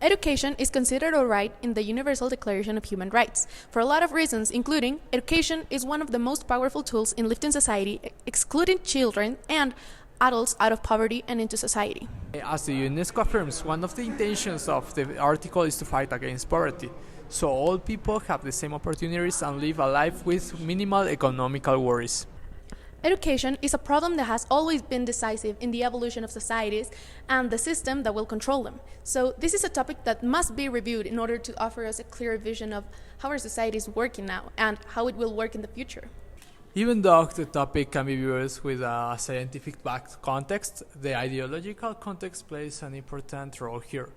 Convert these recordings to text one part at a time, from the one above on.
Education is considered a right in the Universal Declaration of Human Rights, for a lot of reasons, including education is one of the most powerful tools in lifting society, excluding children and adults out of poverty and into society. As the UNESCO affirms, one of the intentions of the article is to fight against poverty, so all people have the same opportunities and live a life with minimal economical worries. Education is a problem that has always been decisive in the evolution of societies and the system that will control them. So this is a topic that must be reviewed in order to offer us a clear vision of how our society is working now and how it will work in the future. Even though the topic can be viewed with a scientific-backed context, the ideological context plays an important role here.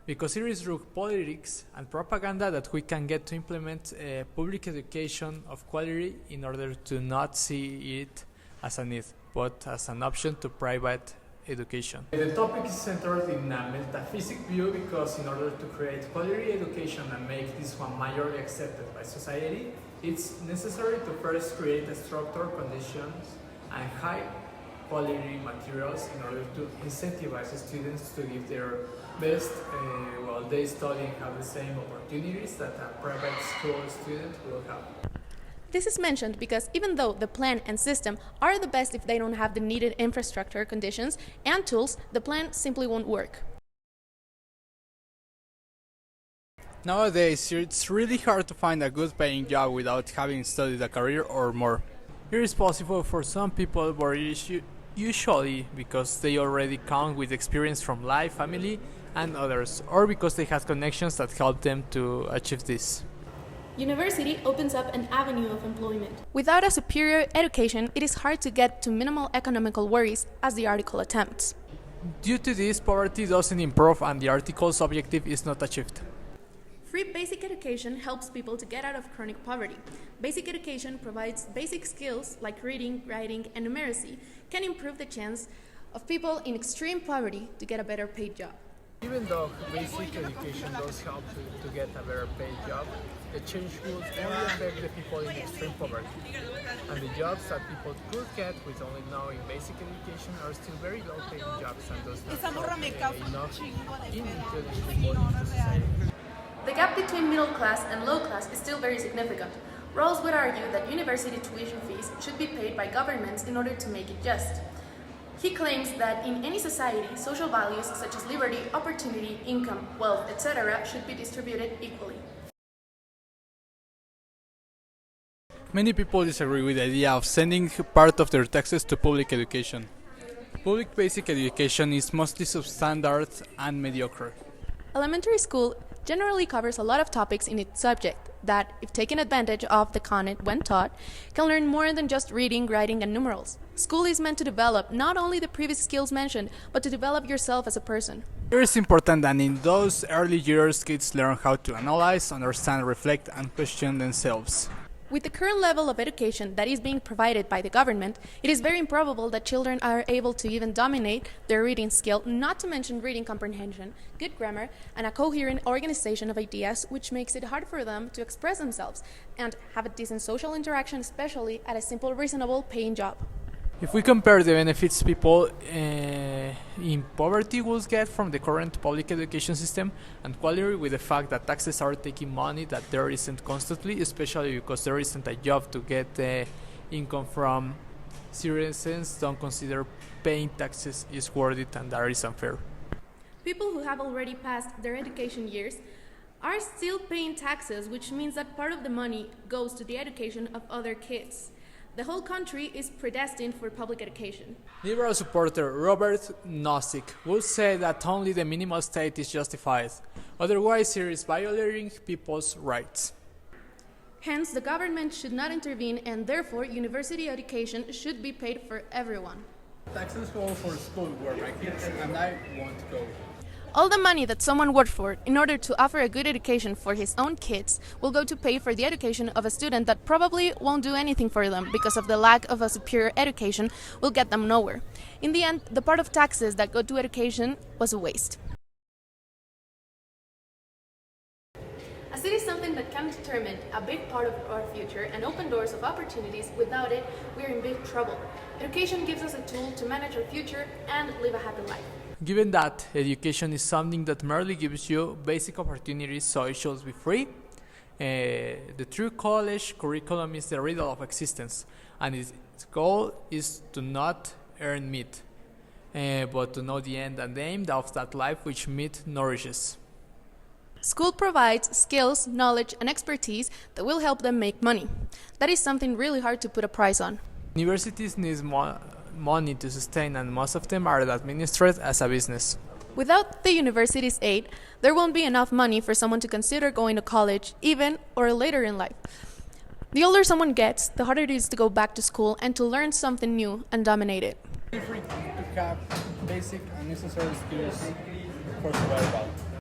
Because it is through politics and propaganda that we can get to implement public education of quality in order to not see it as a need, but as an option to private education. The topic is centered in a metaphysic view because in order to create quality education and make this one majorly accepted by society, it's necessary to first create a structure, conditions, and high quality materials in order to incentivize students to give their best while they study and have the same opportunities that a private school student will have. This is mentioned because even though the plan and system are the best if they don't have the needed infrastructure, conditions, and tools, the plan simply won't work. Nowadays, it's really hard to find a good paying job without having studied a career or more. It is possible for some people, but usually because they already come with experience from life, family, and others, or because they have connections that help them to achieve this. University opens up an avenue of employment. Without a superior education, it is hard to get to minimal economical worries, as the article attempts. Due to this, poverty doesn't improve and the article's objective is not achieved. Free basic education helps people to get out of chronic poverty. Basic education provides basic skills like reading, writing, and numeracy, can improve the chance of people in extreme poverty to get a better paid job. Even though basic education does help to get a better paid job, the change will only affect the people in extreme poverty. And the jobs that people could get with only knowing basic education are still very low paying jobs and does not enough in introducing people into society. The gap between middle class and low class is still very significant. Rawls would argue that university tuition fees should be paid by governments in order to make it just. He claims that in any society, social values such as liberty, opportunity, income, wealth, etc. should be distributed equally. Many people disagree with the idea of sending part of their taxes to public education. Public basic education is mostly substandard and mediocre. Elementary school generally covers a lot of topics in its subject that, if taken advantage of the content when taught, can learn more than just reading, writing, and numerals. School is meant to develop not only the previous skills mentioned, but to develop yourself as a person. It is important that in those early years kids learn how to analyze, understand, reflect, and question themselves. With the current level of education that is being provided by the government, it is very improbable that children are able to even dominate their reading skill, not to mention reading comprehension, good grammar, and a coherent organization of ideas, which makes it hard for them to express themselves and have a decent social interaction, especially at a simple, reasonable paying job. If we compare the benefits people in poverty will get from the current public education system and quality with the fact that taxes are taking money that there isn't constantly, especially because there isn't a job to get income from, citizens don't consider paying taxes is worth it and that is unfair. People who have already passed their education years are still paying taxes, which means that part of the money goes to the education of other kids. The whole country is predestined for public education. Liberal supporter Robert Nozick would say that only the minimal state is justified, otherwise it is violating people's rights. Hence, the government should not intervene and therefore university education should be paid for everyone. Taxes go for school where my kids and I won't go. All the money that someone worked for in order to offer a good education for his own kids will go to pay for the education of a student that probably won't do anything for them because of the lack of a superior education will get them nowhere. In the end, the part of taxes that go to education was a waste. As it is something that can determine a big part of our future and open doors of opportunities, without it, we are in big trouble. Education gives us a tool to manage our future and live a happy life. Given that education is something that merely gives you basic opportunities, so it should be free, the true college curriculum is the riddle of existence, and its goal is to not earn meat, but to know the end and aim of that life which meat nourishes. School provides skills, knowledge, and expertise that will help them make money. That is something really hard to put a price on. Universities need money to sustain, and most of them are administered as a business. Without the university's aid, there won't be enough money for someone to consider going to college, even or later in life. The older someone gets, the harder it is to go back to school and to learn something new and dominate it. Free to have basic and necessary skills for survival.